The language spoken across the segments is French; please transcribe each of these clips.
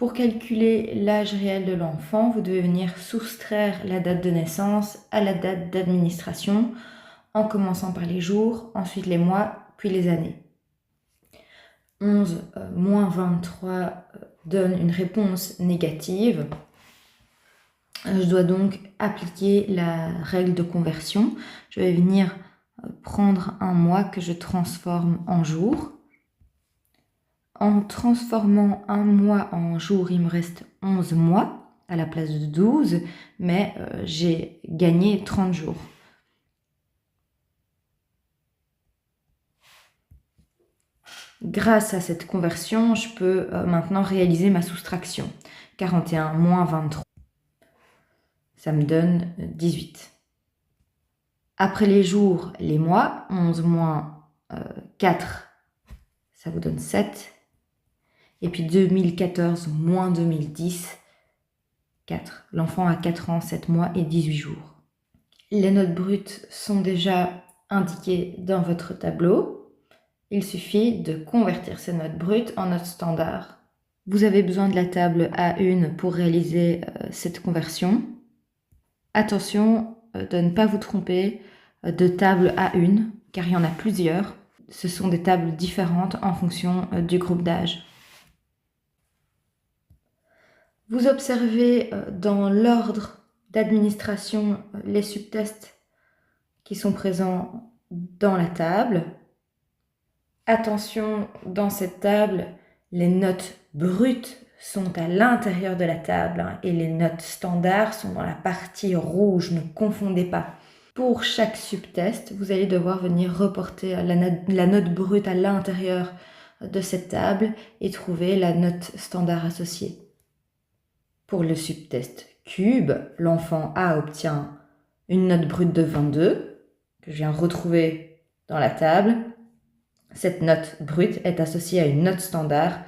Pour calculer l'âge réel de l'enfant, vous devez venir soustraire la date de naissance à la date d'administration, en commençant par les jours, ensuite les mois, puis les années. 11 moins 23 donne une réponse négative. Je dois donc appliquer la règle de conversion. Je vais venir prendre un mois que je transforme en jour. En transformant un mois en jour, il me reste 11 mois à la place de 12, mais j'ai gagné 30 jours. Grâce à cette conversion, je peux maintenant réaliser ma soustraction. 41 moins 23, ça me donne 18. Après les jours, les mois, 11 moins 4, ça vous donne 7. Et puis 2014 moins 2010, 4. L'enfant a 4 ans, 7 mois et 18 jours. Les notes brutes sont déjà indiquées dans votre tableau. Il suffit de convertir ces notes brutes en notes standards. Vous avez besoin de la table A1 pour réaliser cette conversion. Attention de ne pas vous tromper de table A1, car il y en a plusieurs. Ce sont des tables différentes en fonction du groupe d'âge. Vous observez dans l'ordre d'administration les subtests qui sont présents dans la table. Attention, dans cette table, les notes brutes sont à l'intérieur de la table et les notes standards sont dans la partie rouge, ne confondez pas. Pour chaque subtest, vous allez devoir venir reporter la note brute à l'intérieur de cette table et trouver la note standard associée. Pour le subtest cube, l'enfant A obtient une note brute de 22, que je viens retrouver dans la table. Cette note brute est associée à une note standard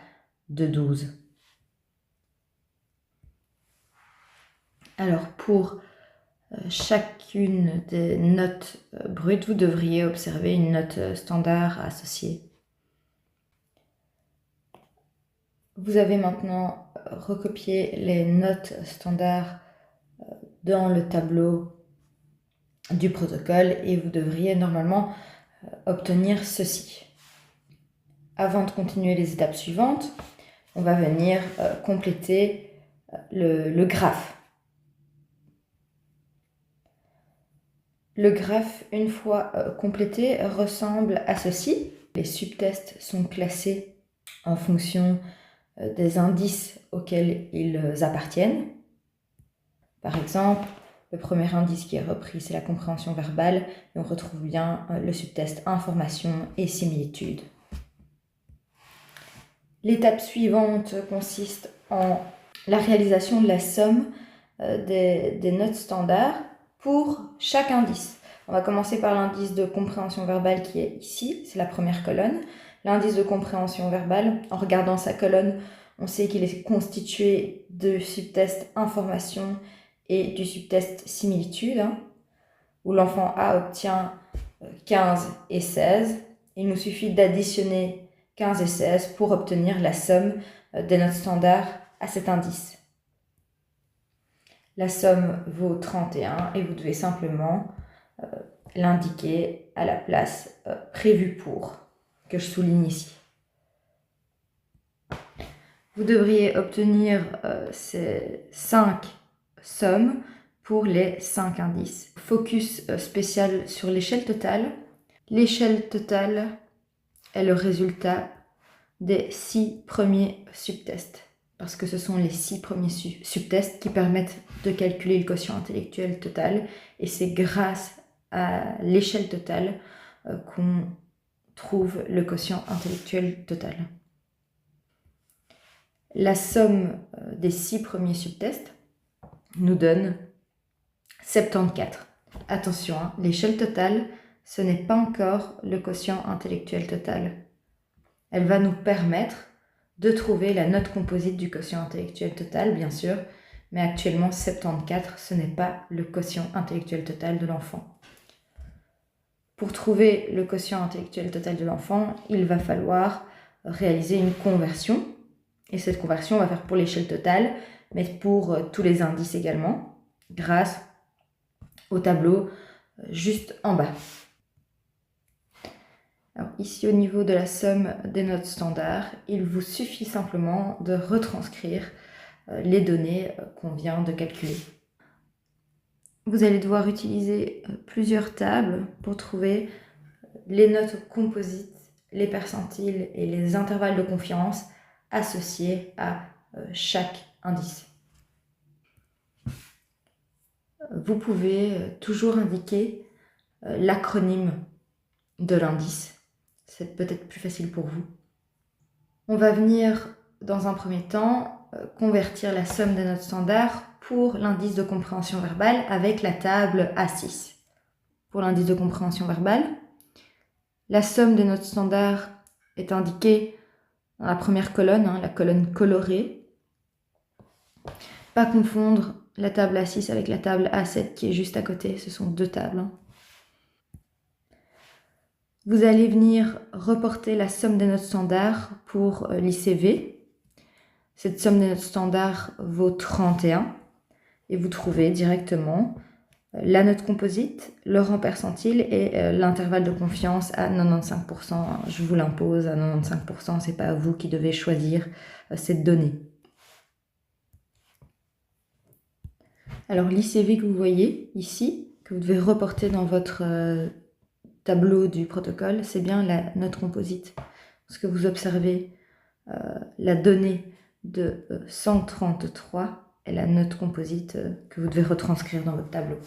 de 12. Alors, pour chacune des notes brutes, vous devriez observer une note standard associée. Vous avez maintenant recopié les notes standards dans le tableau du protocole et vous devriez normalement obtenir ceci. Avant de continuer les étapes suivantes, on va venir compléter le graphe. Le graphe, une fois complété, ressemble à ceci. Les subtests sont classés en fonction des indices auxquels ils appartiennent. Par exemple, le premier indice qui est repris, c'est la compréhension verbale, et on retrouve bien le subtest information et similitude. L'étape suivante consiste en la réalisation de la somme des notes standards pour chaque indice. On va commencer par l'indice de compréhension verbale qui est ici, c'est la première colonne. L'indice de compréhension verbale, en regardant sa colonne, on sait qu'il est constitué du subtest information et du subtest similitude, où l'enfant A obtient 15 et 16. Il nous suffit d'additionner 15 et 16 pour obtenir la somme des notes standards à cet indice. La somme vaut 31 et vous devez simplement l'indiquer à la place prévue pour, que je souligne ici. Vous devriez obtenir ces 5 sommes pour les 5 indices. Focus spécial sur l'échelle totale. L'échelle totale est le résultat des 6 premiers subtests, parce que ce sont les 6 premiers subtests qui permettent de calculer le quotient intellectuel total, et c'est grâce à l'échelle totale qu'on trouve le quotient intellectuel total. La somme des 6 premiers subtests nous donne 74. Attention, l'échelle totale, ce n'est pas encore le quotient intellectuel total. Elle va nous permettre de trouver la note composite du quotient intellectuel total, bien sûr, mais actuellement 74, ce n'est pas le quotient intellectuel total de l'enfant. Pour trouver le quotient intellectuel total de l'enfant, il va falloir réaliser une conversion. Et cette conversion, on va faire pour l'échelle totale, mais pour tous les indices également, grâce au tableau juste en bas. Alors ici, au niveau de la somme des notes standards, il vous suffit simplement de retranscrire les données qu'on vient de calculer. Vous allez devoir utiliser plusieurs tables pour trouver les notes composites, les percentiles et les intervalles de confiance associés à chaque indice. Vous pouvez toujours indiquer l'acronyme de l'indice. C'est peut-être plus facile pour vous. On va venir, dans un premier temps, convertir la somme des notes standards pour l'indice de compréhension verbale avec la table A6. Pour l'indice de compréhension verbale, la somme des notes standards est indiquée dans la première colonne, la colonne colorée. Pas confondre la table A6 avec la table A7 qui est juste à côté, ce sont deux tables. Vous allez venir reporter la somme des notes standards pour l'ICV. Cette somme des notes standards vaut 31 et vous trouvez directement la note composite, le rang percentile et l'intervalle de confiance à 95%. Je vous l'impose à 95%, c'est pas vous qui devez choisir cette donnée. Alors l'ICV que vous voyez ici, que vous devez reporter dans votre tableau du protocole, c'est bien la note composite. Parce que vous observez la donnée de 133 est la note composite que vous devez retranscrire dans votre tableau.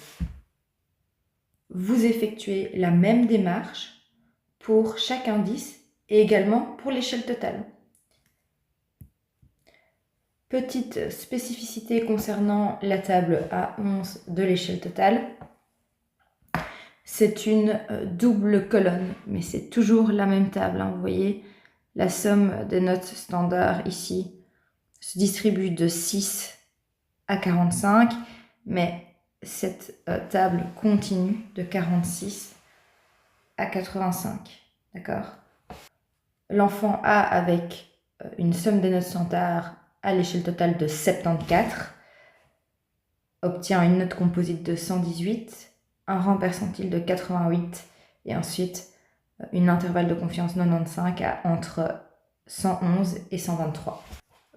Vous effectuez la même démarche pour chaque indice et également pour l'échelle totale. Petite spécificité concernant la table A11 de l'échelle totale. C'est une double colonne, mais c'est toujours la même table. Vous voyez, la somme des notes standards ici se distribue de 6 à 45, mais cette table continue de 46 à 85. D'accord ? L'enfant A avec une somme des notes standards à l'échelle totale de 74 obtient une note composite de 118, un rang percentile de 88 et ensuite une intervalle de confiance 95 à entre 111 et 123.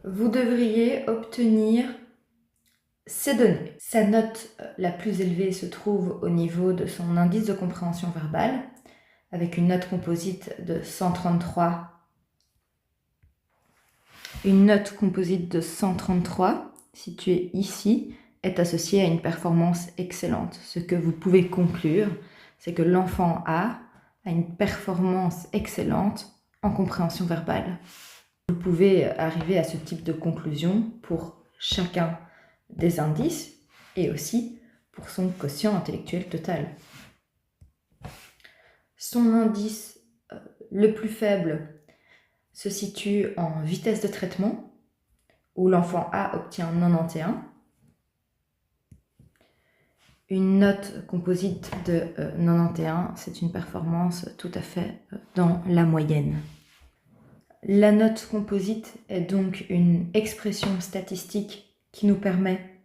Vous devriez obtenir ces données. Sa note la plus élevée se trouve au niveau de son indice de compréhension verbale avec une note composite de 133. Une note composite de 133 située ici est associée à une performance excellente. Ce que vous pouvez conclure, c'est que l'enfant A une performance excellente en compréhension verbale. Vous pouvez arriver à ce type de conclusion pour chacun des indices et aussi pour son quotient intellectuel total. Son indice le plus faible se situe en vitesse de traitement, où l'enfant A obtient 91. Une note composite de 91, c'est une performance tout à fait dans la moyenne. La note composite est donc une expression statistique qui nous permet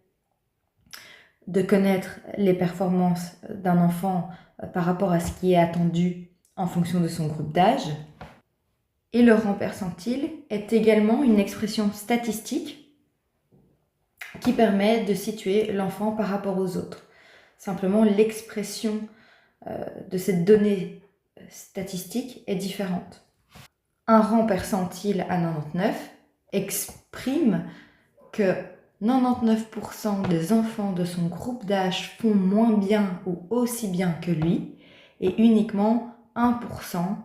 de connaître les performances d'un enfant par rapport à ce qui est attendu en fonction de son groupe d'âge. Et le rang percentile est également une expression statistique qui permet de situer l'enfant par rapport aux autres. Simplement, l'expression de cette donnée statistique est différente. Un rang percentile à 99 exprime que 99% des enfants de son groupe d'âge font moins bien ou aussi bien que lui et uniquement 1%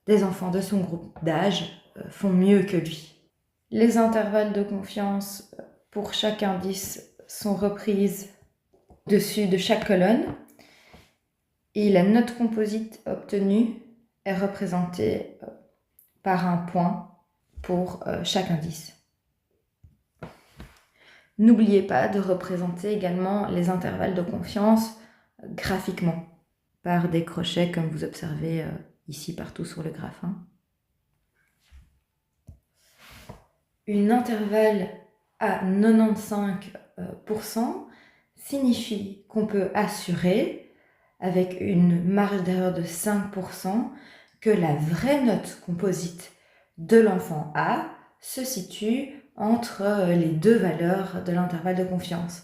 des enfants de son groupe d'âge font mieux que lui. Les intervalles de confiance pour chaque indice sont reprises au-dessus de chaque colonne et la note composite obtenue est représentée par un point pour chaque indice. N'oubliez pas de représenter également les intervalles de confiance graphiquement par des crochets comme vous observez ici partout sur le graphe. Une intervalle à 95% signifie qu'on peut assurer, avec une marge d'erreur de 5%, que la vraie note composite de l'enfant A se situe entre les deux valeurs de l'intervalle de confiance.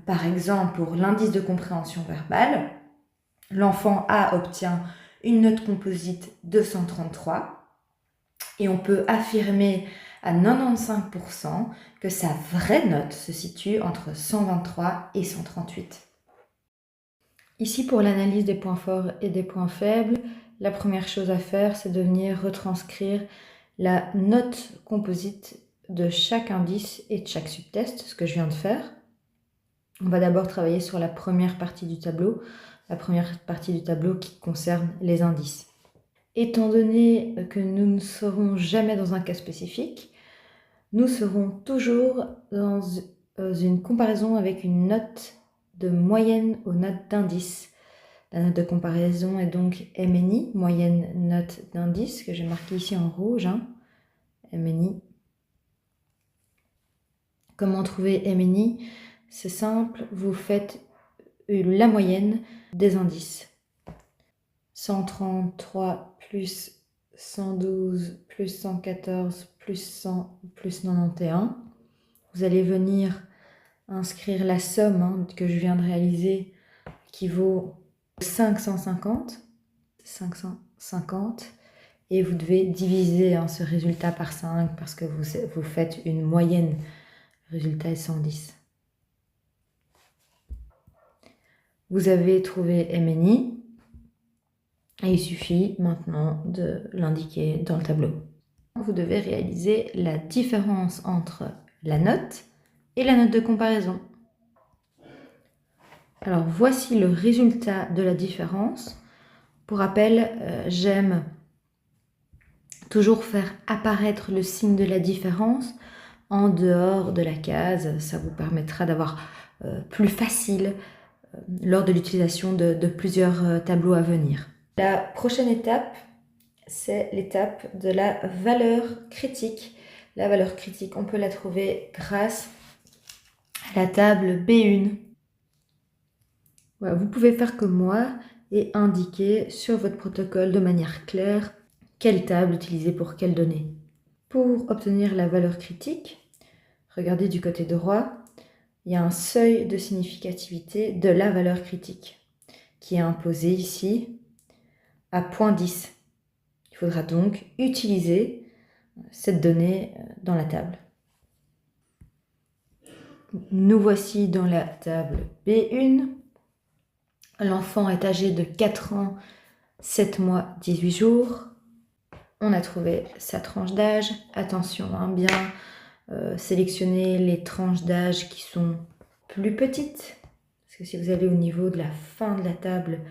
Par exemple, pour l'indice de compréhension verbale, l'enfant A obtient une note composite de 133 et on peut affirmer à 95% que sa vraie note se situe entre 123 et 138. Ici, pour l'analyse des points forts et des points faibles, la première chose à faire, c'est de venir retranscrire la note composite de chaque indice et de chaque subtest, ce que je viens de faire. On va d'abord travailler sur la première partie du tableau qui concerne les indices. Étant donné que nous ne serons jamais dans un cas spécifique, nous serons toujours dans une comparaison avec une note de moyenne aux notes d'indice. La note de comparaison est donc MNI, moyenne note d'indice, que j'ai marqué ici en rouge, MNI. Comment trouver MNI? C'est simple, vous faites la moyenne des indices. 133 plus 112 plus 114 plus 100 plus 91. Vous allez venir inscrire la somme que je viens de réaliser qui vaut 550 et vous devez diviser ce résultat par 5 parce que vous faites une moyenne. Le résultat est 110. Vous avez trouvé MNI et il suffit maintenant de l'indiquer dans le tableau. Vous devez réaliser la différence entre la note et la note de comparaison. Alors voici le résultat de la différence. Pour rappel, j'aime toujours faire apparaître le signe de la différence en dehors de la case. Ça vous permettra d'avoir plus facile lors de l'utilisation de plusieurs tableaux à venir. La prochaine étape, c'est l'étape de la valeur critique. La valeur critique, on peut la trouver grâce à la table B1. Voilà, vous pouvez faire comme moi et indiquer sur votre protocole de manière claire quelle table utiliser pour quelle donnée. Pour obtenir la valeur critique, regardez du côté droit, il y a un seuil de significativité de la valeur critique qui est imposé ici à 0.10. Il faudra donc utiliser cette donnée dans la table. Nous voici dans la table B1. L'enfant est âgé de 4 ans, 7 mois, 18 jours. On a trouvé sa tranche d'âge. Attention, bien sélectionner les tranches d'âge qui sont plus petites. Parce que si vous allez au niveau de la fin de la table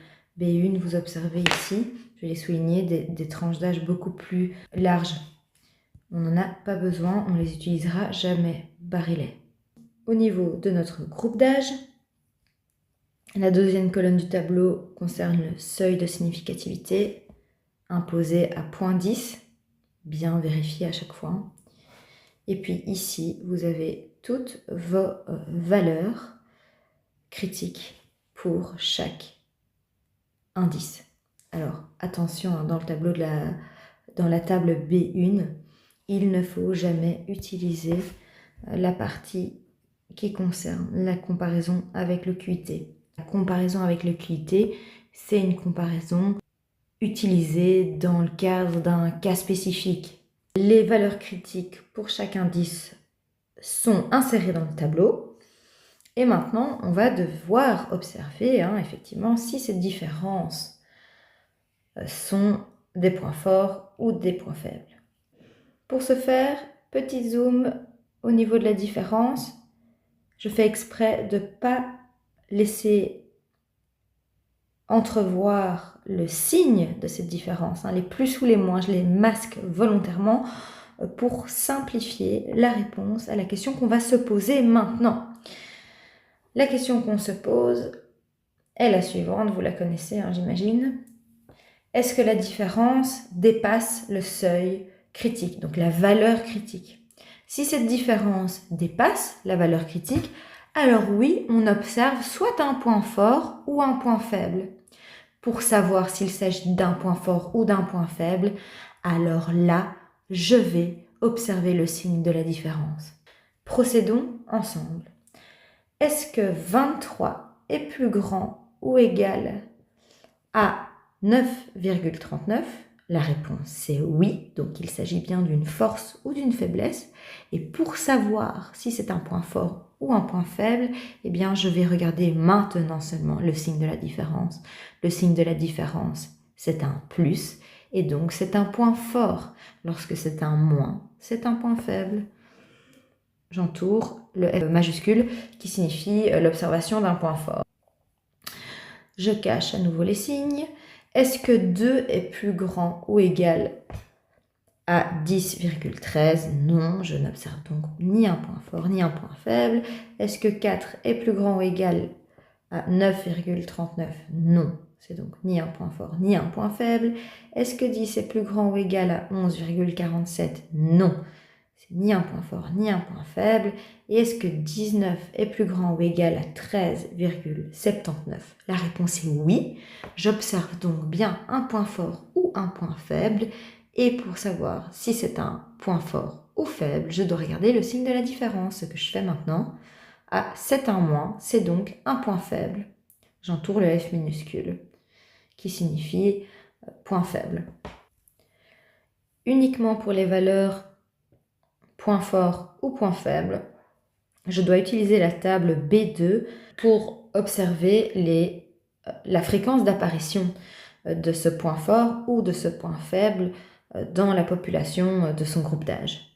B1, vous observez ici, je vais les souligner, des tranches d'âge beaucoup plus larges. On n'en a pas besoin, on les utilisera jamais. Barrez-les. Au niveau de notre groupe d'âge, la deuxième colonne du tableau concerne le seuil de significativité imposé à 0.10, bien vérifié à chaque fois. Et puis ici, vous avez toutes vos valeurs critiques pour chaque indice. Alors attention, dans le tableau dans la table B1, il ne faut jamais utiliser la partie qui concerne la comparaison avec le QIT. La comparaison avec le QIT, c'est une comparaison utilisée dans le cadre d'un cas spécifique. Les valeurs critiques pour chaque indice sont insérées dans le tableau. Et maintenant, on va devoir observer effectivement si ces différences sont des points forts ou des points faibles. Pour ce faire, petit zoom au niveau de la différence. Je fais exprès de ne pas laisser entrevoir le signe de cette différence. Les plus ou les moins, je les masque volontairement pour simplifier la réponse à la question qu'on va se poser maintenant. La question qu'on se pose est la suivante, vous la connaissez, j'imagine. Est-ce que la différence dépasse le seuil critique, donc la valeur critique? Si cette différence dépasse la valeur critique, alors oui, on observe soit un point fort ou un point faible. Pour savoir s'il s'agit d'un point fort ou d'un point faible, alors là, je vais observer le signe de la différence. Procédons ensemble. Est-ce que 23 est plus grand ou égal à 9,39 ? La réponse c'est oui, donc il s'agit bien d'une force ou d'une faiblesse. Et pour savoir si c'est un point fort ou un point faible, eh bien je vais regarder maintenant seulement le signe de la différence. Le signe de la différence, c'est un plus, et donc c'est un point fort. Lorsque c'est un moins, c'est un point faible. J'entoure le F majuscule qui signifie l'observation d'un point fort. Je cache à nouveau les signes. Est-ce que 2 est plus grand ou égal à 10,13 ? Non, je n'observe donc ni un point fort ni un point faible. Est-ce que 4 est plus grand ou égal à 9,39 ? Non, c'est donc ni un point fort ni un point faible. Est-ce que 10 est plus grand ou égal à 11,47 ? Non, c'est ni un point fort ni un point faible. Et est-ce que 19 est plus grand ou égal à 13,79 ? La réponse est oui. J'observe donc bien un point fort ou un point faible. Et pour savoir si c'est un point fort ou faible, je dois regarder le signe de la différence, ce que je fais maintenant. Ah, c'est un moins, c'est donc un point faible. J'entoure le F minuscule, qui signifie point faible. Uniquement pour les valeurs point fort ou point faible, je dois utiliser la table B2 pour observer la fréquence d'apparition de ce point fort ou de ce point faible dans la population de son groupe d'âge.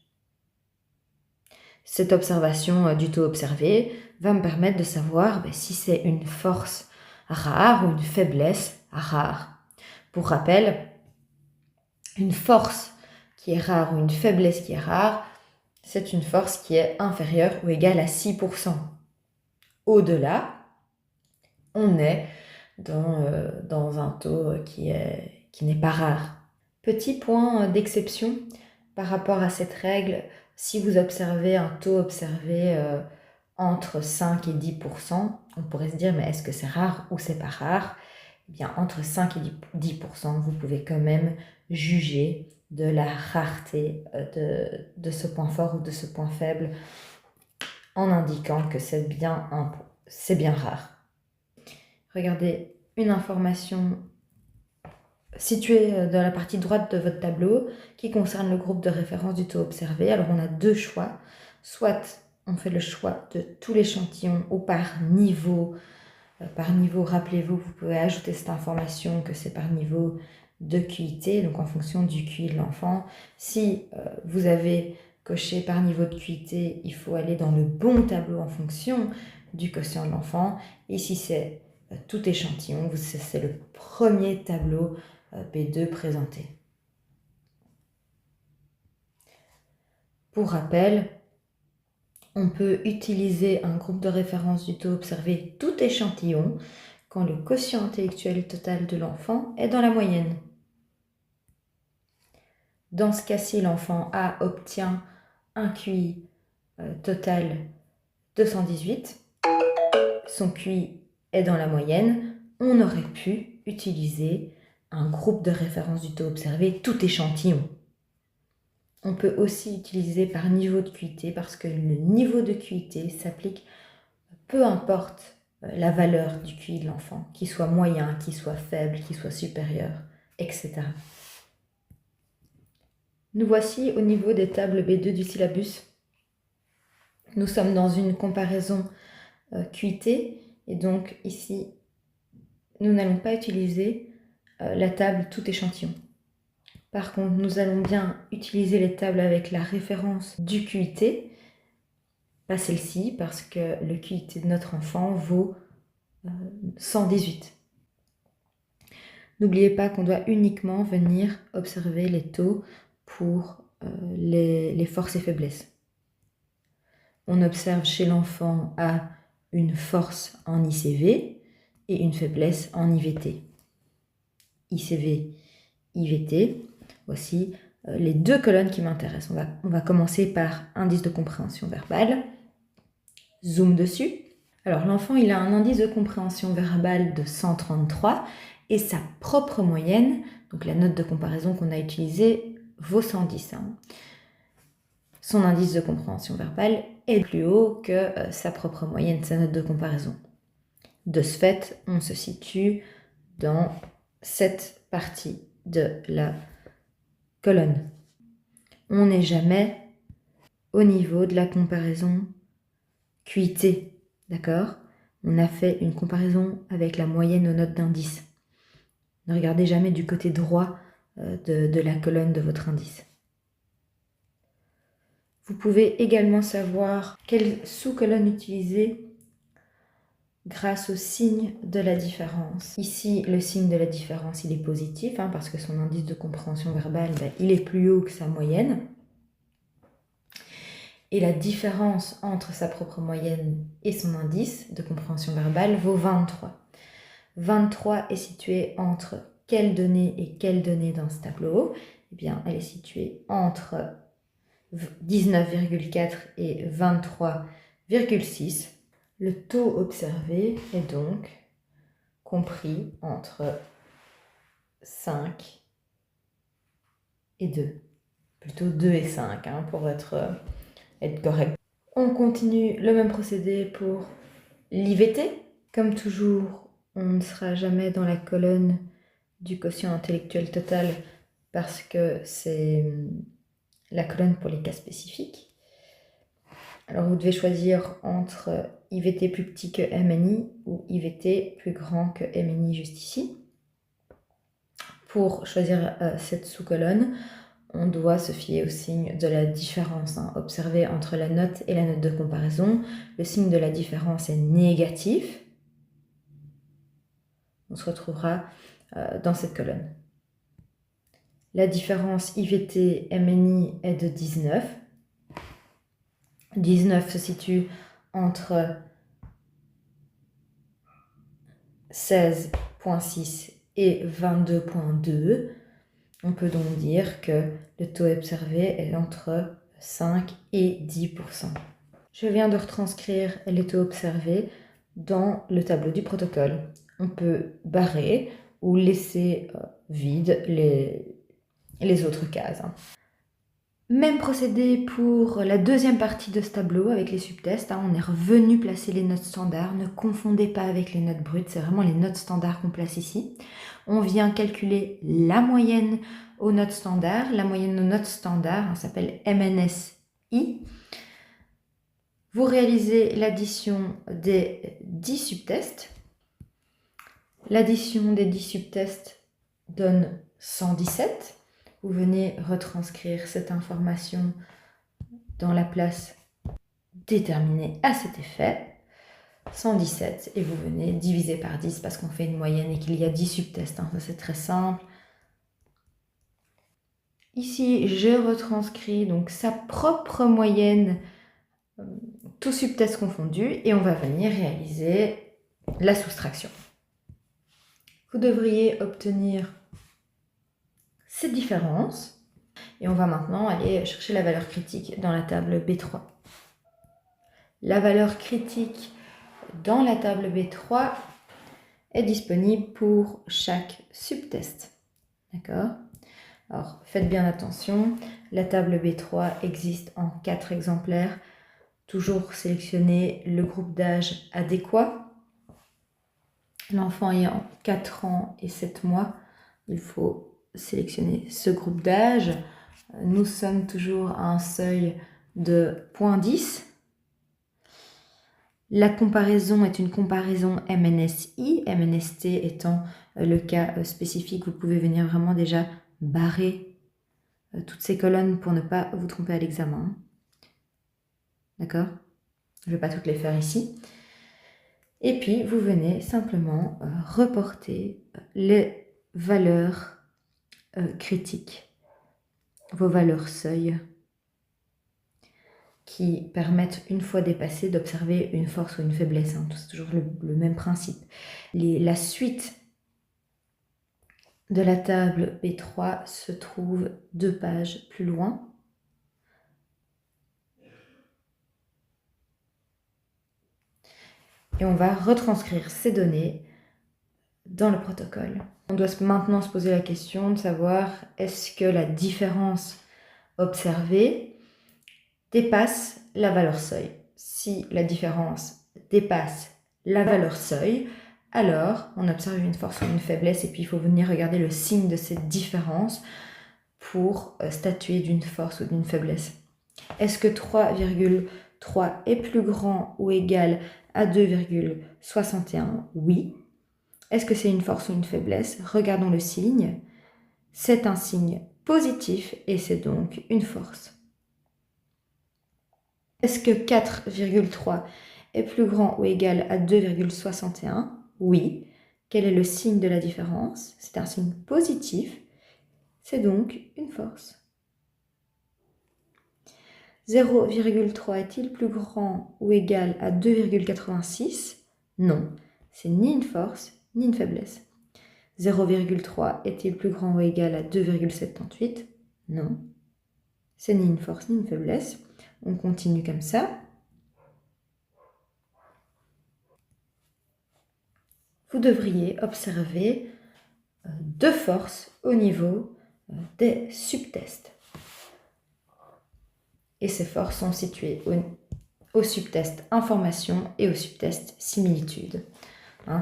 Cette observation du taux observé va me permettre de savoir si c'est une force rare ou une faiblesse rare. Pour rappel, une force qui est rare ou une faiblesse qui est rare, c'est une force qui est inférieure ou égale à 6%. Au-delà, on est dans un taux qui n'est pas rare. Petit point d'exception par rapport à cette règle, si vous observez un taux observé entre 5 et 10%, on pourrait se dire mais est-ce que c'est rare ou c'est pas rare ? Eh bien, entre 5 et 10%, vous pouvez quand même juger de la rareté de ce point fort ou de ce point faible en indiquant que c'est bien rare. Regardez une information située dans la partie droite de votre tableau qui concerne le groupe de référence du taux observé. Alors on a deux choix, soit on fait le choix de tout l'échantillon ou par niveau. Par niveau, rappelez-vous, vous pouvez ajouter cette information que c'est par niveau de QIT, donc en fonction du QI de l'enfant. Si vous avez coché par niveau de QIT, il faut aller dans le bon tableau en fonction du quotient de l'enfant. Et si c'est tout échantillon, c'est le premier tableau B2 présenté. Pour rappel, on peut utiliser un groupe de référence du taux observé tout échantillon quand le quotient intellectuel total de l'enfant est dans la moyenne. Dans ce cas-ci, l'enfant A obtient un QI total de 118. Son QI est dans la moyenne. On aurait pu utiliser un groupe de référence du taux observé tout échantillon. On peut aussi utiliser par niveau de QIT parce que le niveau de QIT s'applique peu importe la valeur du QI de l'enfant, qu'il soit moyen, qu'il soit faible, qu'il soit supérieur, etc. Nous voici au niveau des tables B2 du syllabus. Nous sommes dans une comparaison QIT et donc ici, nous n'allons pas utiliser la table tout échantillon. Par contre, nous allons bien utiliser les tables avec la référence du QIT, pas celle-ci, parce que le QIT de notre enfant vaut 118. N'oubliez pas qu'on doit uniquement venir observer les taux pour les forces et faiblesses. On observe chez l'enfant A une force en ICV et une faiblesse en IVT. ICV, IVT, voici les deux colonnes qui m'intéressent. On va commencer par indice de compréhension verbale. Zoom dessus. Alors l'enfant, il a un indice de compréhension verbale de 133 et sa propre moyenne, donc la note de comparaison qu'on a utilisée, vaut 110. Son indice de compréhension verbale est plus haut que sa propre moyenne, sa note de comparaison. De ce fait, on se situe dans cette partie de la colonne. On n'est jamais au niveau de la comparaison QIT, d'accord? On a fait une comparaison avec la moyenne aux notes d'indice. Ne regardez jamais du côté droit de la colonne de votre indice. Vous pouvez également savoir quelle sous-colonne utiliser grâce au signe de la différence. Ici, le signe de la différence, il est positif, parce que son indice de compréhension verbale, il est plus haut que sa moyenne. Et la différence entre sa propre moyenne et son indice de compréhension verbale vaut 23. 23 est située entre quelle donnée et quelle donnée dans ce tableau? Eh bien, elle est située entre 19,4 et 23,6. Le taux observé est donc compris entre 5 et 2. Plutôt 2 et 5 pour être correct. On continue le même procédé pour l'IVT. Comme toujours, on ne sera jamais dans la colonne du quotient intellectuel total parce que c'est la colonne pour les cas spécifiques. Alors vous devez choisir entre IVT plus petit que MNI ou IVT plus grand que MNI juste ici. Pour choisir cette sous-colonne, on doit se fier au signe de la différence observé entre la note et la note de comparaison. Le signe de la différence est négatif. On se retrouvera dans cette colonne. La différence IVT-MNI est de 19. 19 se situe entre 16,6 et 22,2. On peut donc dire que le taux observé est entre 5 et 10%. Je viens de retranscrire les taux observés dans le tableau du protocole. On peut barrer ou laisser vide les autres cases. Même procédé pour la deuxième partie de ce tableau avec les subtests. On est revenu placer les notes standards. Ne confondez pas avec les notes brutes, c'est vraiment les notes standards qu'on place ici. On vient calculer la moyenne aux notes standards. La moyenne aux notes standards s'appelle MNSI. Vous réalisez l'addition des 10 subtests. L'addition des 10 subtests donne 117. Vous venez retranscrire cette information dans la place déterminée à cet effet, 117, et vous venez diviser par 10 parce qu'on fait une moyenne et qu'il y a 10 subtests. Ça, c'est très simple. Ici, je retranscris donc sa propre moyenne, tous subtests confondus, et on va venir réaliser la soustraction. Vous devriez obtenir cette différence. Et on va maintenant aller chercher la valeur critique dans la table B3. La valeur critique dans la table B3 est disponible pour chaque subtest. D'accord? Alors, faites bien attention. La table B3 existe en 4 exemplaires. Toujours sélectionner le groupe d'âge adéquat. L'enfant ayant 4 ans et 7 mois, il faut sélectionner ce groupe d'âge. Nous sommes toujours à un seuil de 0,10. La comparaison est une comparaison MNSI, MNST étant le cas spécifique. Vous pouvez venir vraiment déjà barrer toutes ces colonnes pour ne pas vous tromper à l'examen. D'accord? Je ne vais pas toutes les faire ici. Et puis, vous venez simplement reporter les valeurs critiques, vos valeurs seuil, qui permettent, une fois dépassées, d'observer une force ou une faiblesse. C'est toujours le même principe. La suite de la table B3 se trouve 2 pages plus loin. Et on va retranscrire ces données dans le protocole. On doit maintenant se poser la question de savoir est-ce que la différence observée dépasse la valeur seuil. Si la différence dépasse la valeur seuil, alors on observe une force ou une faiblesse et puis il faut venir regarder le signe de cette différence pour statuer d'une force ou d'une faiblesse. Est-ce que 3,3 est plus grand ou égal à 2,61? Oui. Est-ce que c'est une force ou une faiblesse? Regardons le signe. C'est un signe positif et c'est donc une force. Est-ce que 4,3 est plus grand ou égal à 2,61? Oui. Quel est le signe de la différence? C'est un signe positif. C'est donc une force. 0,3 est-il plus grand ou égal à 2,86? Non. C'est ni une force ni une faiblesse. 0,3 est-il plus grand ou égal à 2,78? Non. C'est ni une force ni une faiblesse. On continue comme ça. Vous devriez observer 2 forces au niveau des subtests. Et ces forces sont situées au subtest information et au subtest similitude.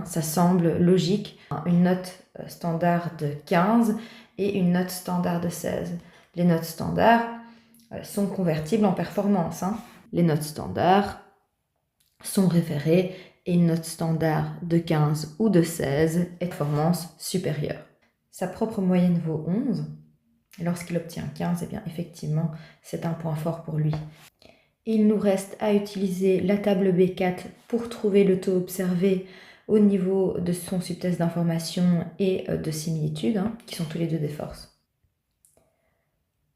Ça semble logique. Une note standard de 15 et une note standard de 16. Les notes standards sont convertibles en performance. Les notes standards sont référées et une note standard de 15 ou de 16 est de performance supérieure. Sa propre moyenne vaut 11. Lorsqu'il obtient 15, eh bien effectivement, c'est un point fort pour lui. Il nous reste à utiliser la table B4 pour trouver le taux observé au niveau de son subtest d'information et de similitude, qui sont tous les deux des forces.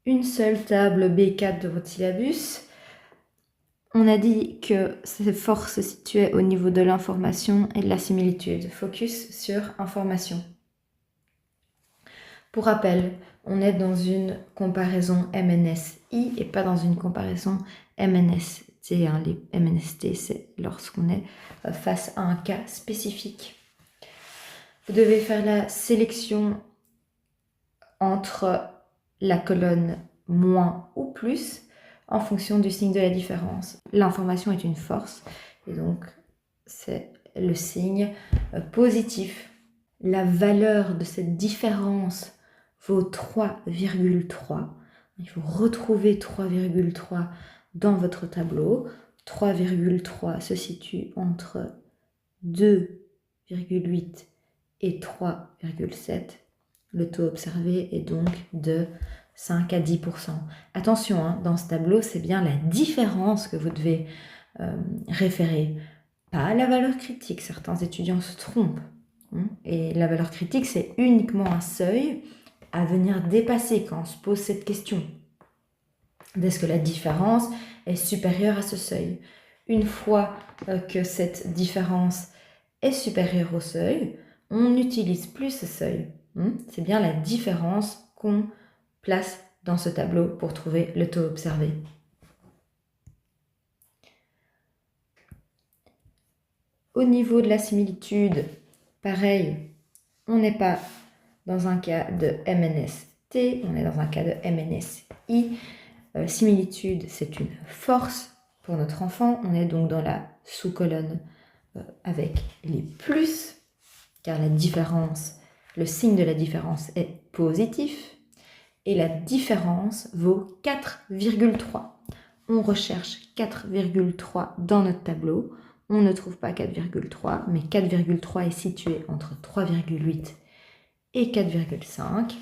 Une seule table B4 de votre syllabus. On a dit que ces forces se situaient au niveau de l'information et de la similitude. Focus sur information. Pour rappel, on est dans une comparaison MNS-I et pas dans une comparaison MNS-T. Les MNS-T, c'est lorsqu'on est face à un cas spécifique. Vous devez faire la sélection entre la colonne moins ou plus en fonction du signe de la différence. L'information est une force et donc c'est le signe positif. La valeur de cette différence vaut 3,3. Il faut retrouver 3,3 dans votre tableau. 3,3 se situe entre 2,8 et 3,7. Le taux observé est donc de 5 à 10%. Attention, dans ce tableau, c'est bien la différence que vous devez référer, pas la valeur critique. Certains étudiants se trompent. Et la valeur critique, c'est uniquement un seuil à venir dépasser quand on se pose cette question. Est-ce que la différence est supérieure à ce seuil? Une fois que cette différence est supérieure au seuil, on n'utilise plus ce seuil. C'est bien la différence qu'on place dans ce tableau pour trouver le taux observé. Au niveau de la similitude, pareil, on n'est pas dans un cas de MNS-T, on est dans un cas de MNS-I. Similitude, c'est une force pour notre enfant. On est donc dans la sous-colonne avec les plus, car la différence, le signe de la différence est positif. Et la différence vaut 4,3. On recherche 4,3 dans notre tableau. On ne trouve pas 4,3, mais 4,3 est situé entre 3,8 et 4,5,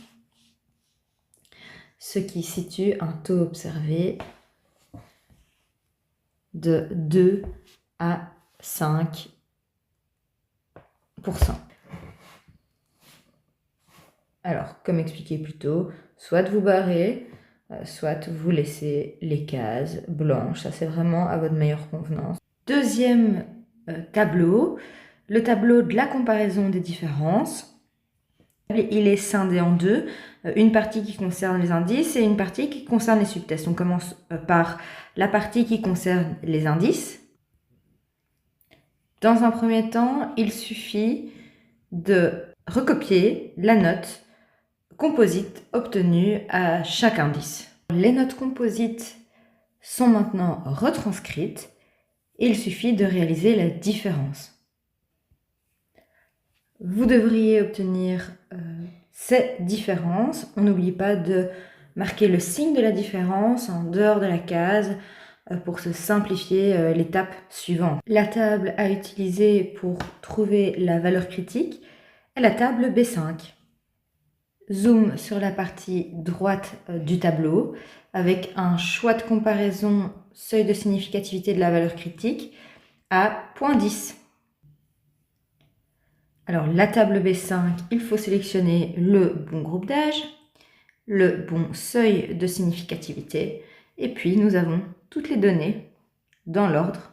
ce qui situe un taux observé de 2 à 5%. Alors, comme expliqué plus tôt, soit vous barrez, soit vous laissez les cases blanches. Ça, c'est vraiment à votre meilleure convenance. Deuxième tableau, le tableau de la comparaison des différences. Il est scindé en deux, une partie qui concerne les indices et une partie qui concerne les subtests. On commence par la partie qui concerne les indices. Dans un premier temps, il suffit de recopier la note composite obtenue à chaque indice. Les notes composites sont maintenant retranscrites et il suffit de réaliser la différence. Vous devriez obtenir ces différences. On n'oublie pas de marquer le signe de la différence en dehors de la case pour se simplifier l'étape suivante. La table à utiliser pour trouver la valeur critique est la table B5. Zoom sur la partie droite du tableau avec un choix de comparaison seuil de significativité de la valeur critique à 0,10. Alors, la table B5, il faut sélectionner le bon groupe d'âge, le bon seuil de significativité, et puis nous avons toutes les données dans l'ordre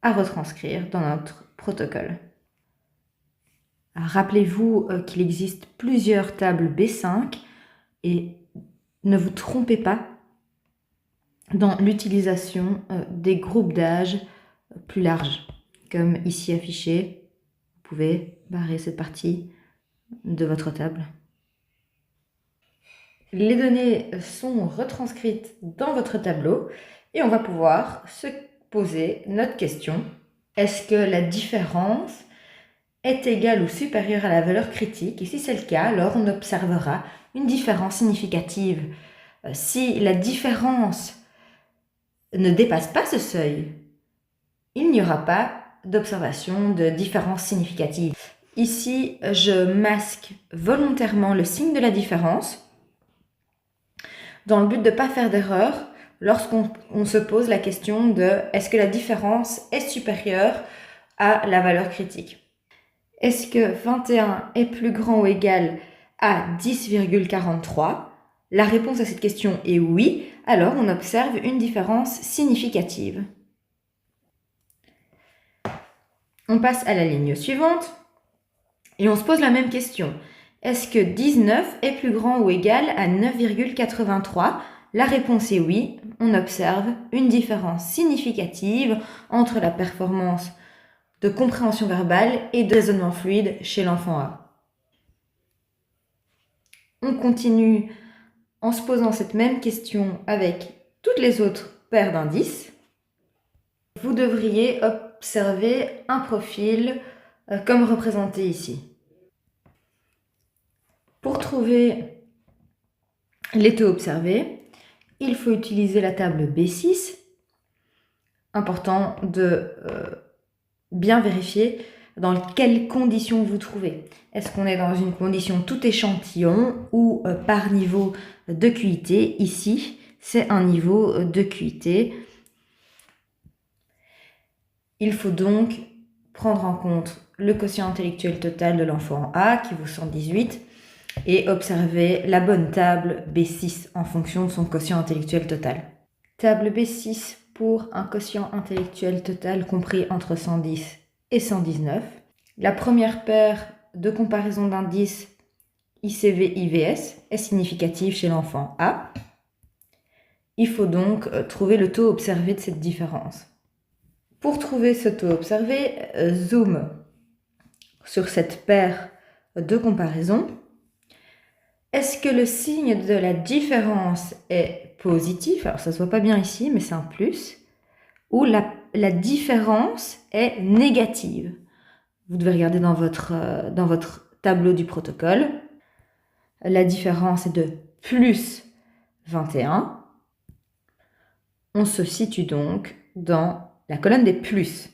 à retranscrire dans notre protocole. Rappelez-vous qu'il existe plusieurs tables B5 et ne vous trompez pas dans l'utilisation des groupes d'âge plus larges, comme ici affiché. Vous pouvez barrer cette partie de votre table. Les données sont retranscrites dans votre tableau et on va pouvoir se poser notre question. Est-ce que la différence est égale ou supérieure à la valeur critique? Et si c'est le cas, alors on observera une différence significative. Si la différence ne dépasse pas ce seuil, il n'y aura pas d'observation de différence significative. Ici, je masque volontairement le signe de la différence dans le but de ne pas faire d'erreur lorsqu'on se pose la question de est-ce que la différence est supérieure à la valeur critique? Est-ce que 21 est plus grand ou égal à 10,43? La réponse à cette question est oui, alors on observe une différence significative. On passe à la ligne suivante et on se pose la même question. Est-ce que 19 est plus grand ou égal à 9,83? La réponse est oui, on observe une différence significative entre la performance de compréhension verbale et de raisonnement fluide chez l'enfant A. On continue en se posant cette même question avec toutes les autres paires d'indices. Vous devriez observer un profil comme représenté ici. Pour trouver les taux observés, il faut utiliser la table B6. Important de bien vérifier dans quelles conditions vous trouvez. Est-ce qu'on est dans une condition tout échantillon ou par niveau de QIT? Ici, c'est un niveau de QIT. Il faut donc prendre en compte le quotient intellectuel total de l'enfant A qui vaut 118 et observer la bonne table B6 en fonction de son quotient intellectuel total. Table B6 pour un quotient intellectuel total compris entre 110 et 119. La première paire de comparaison d'indices ICV-IVS est significative chez l'enfant A. Il faut donc trouver le taux observé de cette différence. Pour trouver ce taux observé, zoom sur cette paire de comparaison. Est-ce que le signe de la différence est positif? Alors ça ne se voit pas bien ici, mais c'est un plus. Ou la différence est négative? Vous devez regarder dans votre tableau du protocole. La différence est de plus 21. On se situe donc dans la colonne des plus.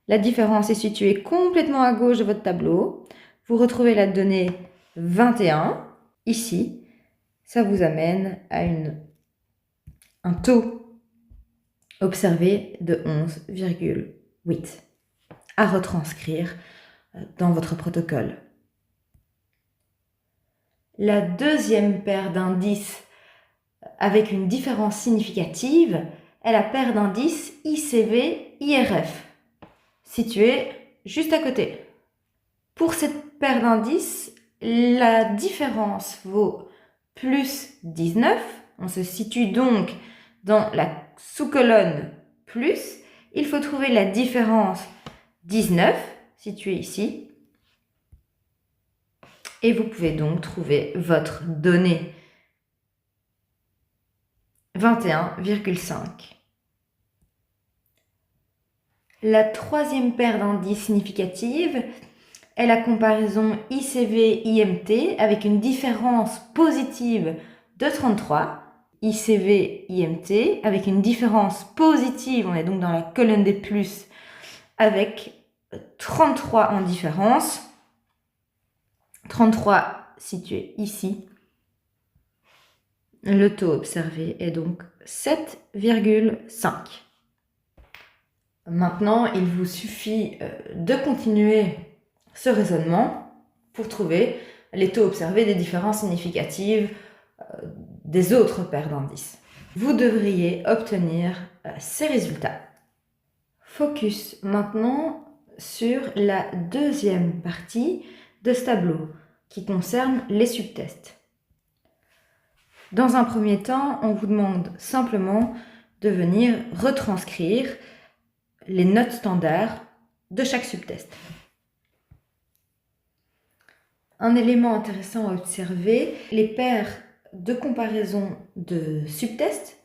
La différence est située complètement à gauche de votre tableau. Vous retrouvez la donnée 21. Ici, ça vous amène à un taux observé de 11,8 à retranscrire dans votre protocole. La deuxième paire d'indices avec une différence significative est la paire d'indices ICV-IRF, située juste à côté. Pour cette paire d'indices, la différence vaut plus 19. On se situe donc dans la sous-colonne plus. Il faut trouver la différence 19, située ici. Et vous pouvez donc trouver votre donnée 21,5. La troisième paire d'indices significative est la comparaison ICV-IMT avec une différence positive de 33. ICV-IMT avec une différence positive, on est donc dans la colonne des plus, avec 33 en différence. 33 situé ici. Le taux observé est donc 7,5. Maintenant, il vous suffit de continuer ce raisonnement pour trouver les taux observés des différences significatives des autres paires d'indices. Vous devriez obtenir ces résultats. Focus maintenant sur la deuxième partie de ce tableau qui concerne les subtests. Dans un premier temps, on vous demande simplement de venir retranscrire les notes standards de chaque subtest. Un élément intéressant à observer, les paires de comparaison de subtests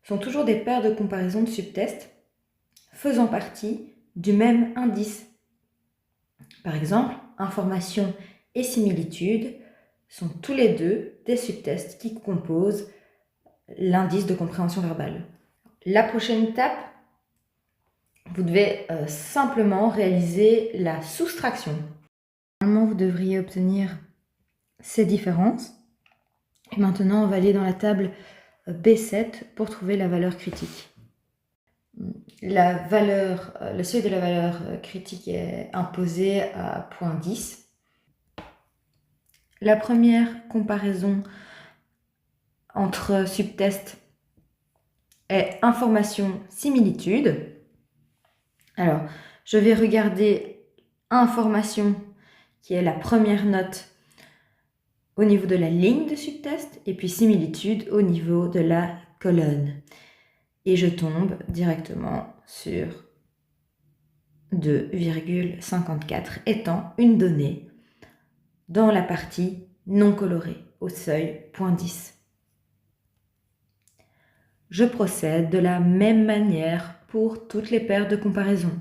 sont toujours des paires de comparaison de subtests faisant partie du même indice. Par exemple, information et similitude sont tous les deux des subtests qui composent l'indice de compréhension verbale. La prochaine étape, vous devez simplement réaliser la soustraction. Normalement, vous devriez obtenir ces différences. Et maintenant, on va aller dans la table B7 pour trouver la valeur critique. Le seuil de la valeur critique est imposé à 0,10. La première comparaison entre subtests est information-similitude. Alors, je vais regarder information, qui est la première note au niveau de la ligne de subtest, et puis similitude au niveau de la colonne. Et je tombe directement sur 2,54 étant une donnée dans la partie non colorée, au seuil 0,10. Je procède de la même manière pour toutes les paires de comparaison.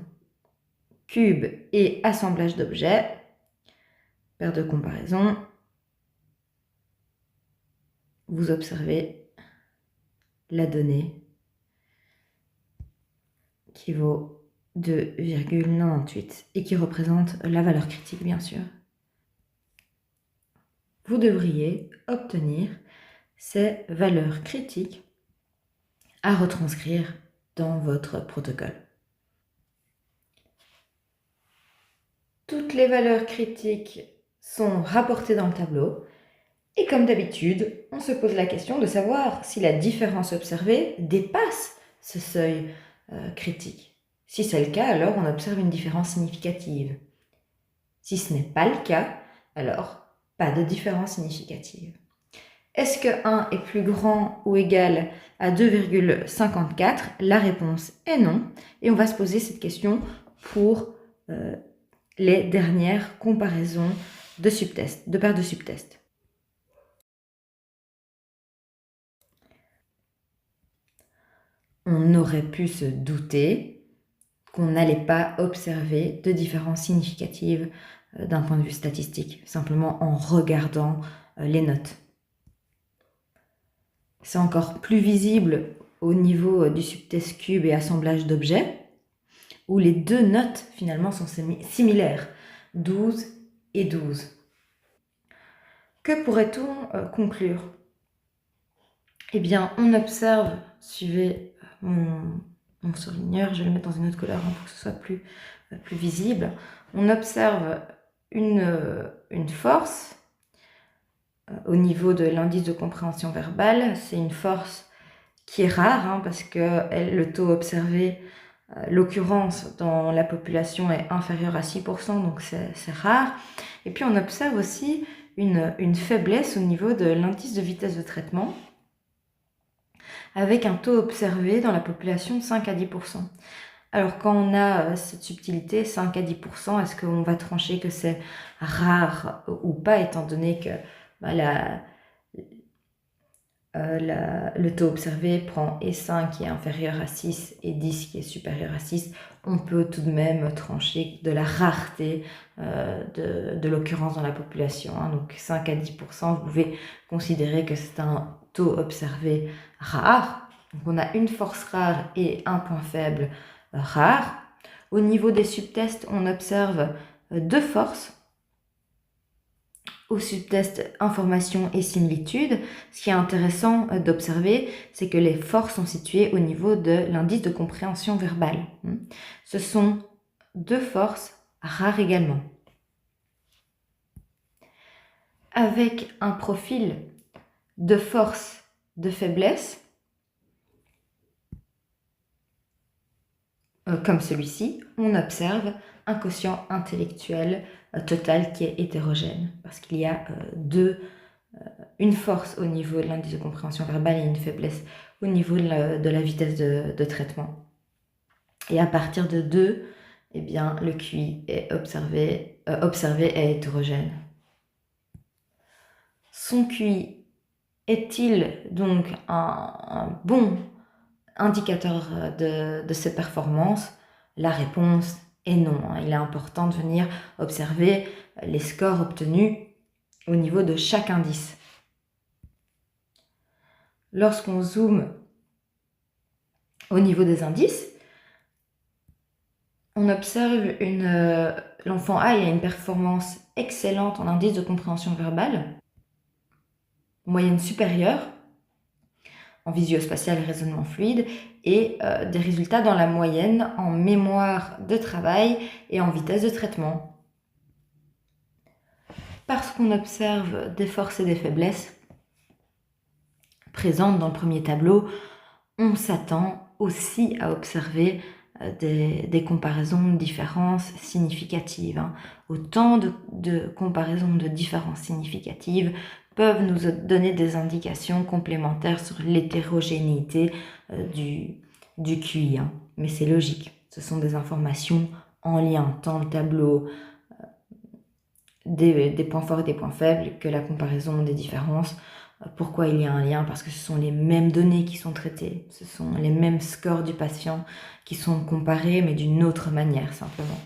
Cube et assemblage d'objets, paire de comparaison. Vous observez la donnée qui vaut 2,98 et qui représente la valeur critique, bien sûr. Vous devriez obtenir ces valeurs critiques à retranscrire dans votre protocole. Toutes les valeurs critiques sont rapportées dans le tableau et comme d'habitude, on se pose la question de savoir si la différence observée dépasse ce seuil critique. Si c'est le cas, alors on observe une différence significative. Si ce n'est pas le cas, alors pas de différence significative. Est-ce que 1 est plus grand ou égal à 2,54 ? La réponse est non. Et on va se poser cette question pour les dernières comparaisons de subtests, de paires de subtests. On aurait pu se douter qu'on n'allait pas observer de différences significatives d'un point de vue statistique, simplement en regardant les notes. C'est encore plus visible au niveau du subtest cube et assemblage d'objets, où les deux notes finalement sont similaires, 12 et 12. Que pourrait-on conclure ? Eh bien, on observe, suivez mon surligneur, je vais le mettre dans une autre couleur pour que ce soit plus visible. On observe une force au niveau de l'indice de compréhension verbale. C'est une force qui est rare parce que le taux observé L'occurrence dans la population est inférieure à 6%, donc c'est rare. Et puis on observe aussi une faiblesse au niveau de l'indice de vitesse de traitement, avec un taux observé dans la population de 5 à 10%. Alors quand on a cette subtilité, 5 à 10%, est-ce qu'on va trancher que c'est rare ou pas, étant donné que le taux observé prend E5 qui est inférieur à 6 et 10 qui est supérieur à 6, on peut tout de même trancher de la rareté de l'occurrence dans la population. Donc 5 à 10%, vous pouvez considérer que c'est un taux observé rare. Donc on a une force rare et un point faible rare. Au niveau des subtests, on observe deux forces. Au subtest information et similitude, ce qui est intéressant d'observer, c'est que les forces sont situées au niveau de l'indice de compréhension verbale. Ce sont deux forces rares également. Avec un profil de force, de faiblesse, comme celui-ci, on observe un quotient intellectuel total qui est hétérogène, parce qu'il y a une force au niveau de l'indice de compréhension verbale et une faiblesse au niveau de la vitesse de traitement. Et à partir de 2, eh bien, le QI est observé est hétérogène. Son QI est-il donc un bon indicateur de ses performances? La réponse est non. Il est important de venir observer les scores obtenus au niveau de chaque indice. Lorsqu'on zoome au niveau des indices, on observe l'enfant A a une performance excellente en indice de compréhension verbale, moyenne supérieure en visio-spatial et raisonnement fluide, et des résultats dans la moyenne en mémoire de travail et en vitesse de traitement. Parce qu'on observe des forces et des faiblesses présentes dans le premier tableau, on s'attend aussi à observer des comparaisons de différences significatives. Autant de comparaisons de différences significatives peuvent nous donner des indications complémentaires sur l'hétérogénéité du QI. Mais c'est logique, ce sont des informations en lien, tant le tableau des points forts et des points faibles que la comparaison des différences. Pourquoi il y a un lien? Parce que ce sont les mêmes données qui sont traitées, ce sont les mêmes scores du patient qui sont comparés, mais d'une autre manière simplement.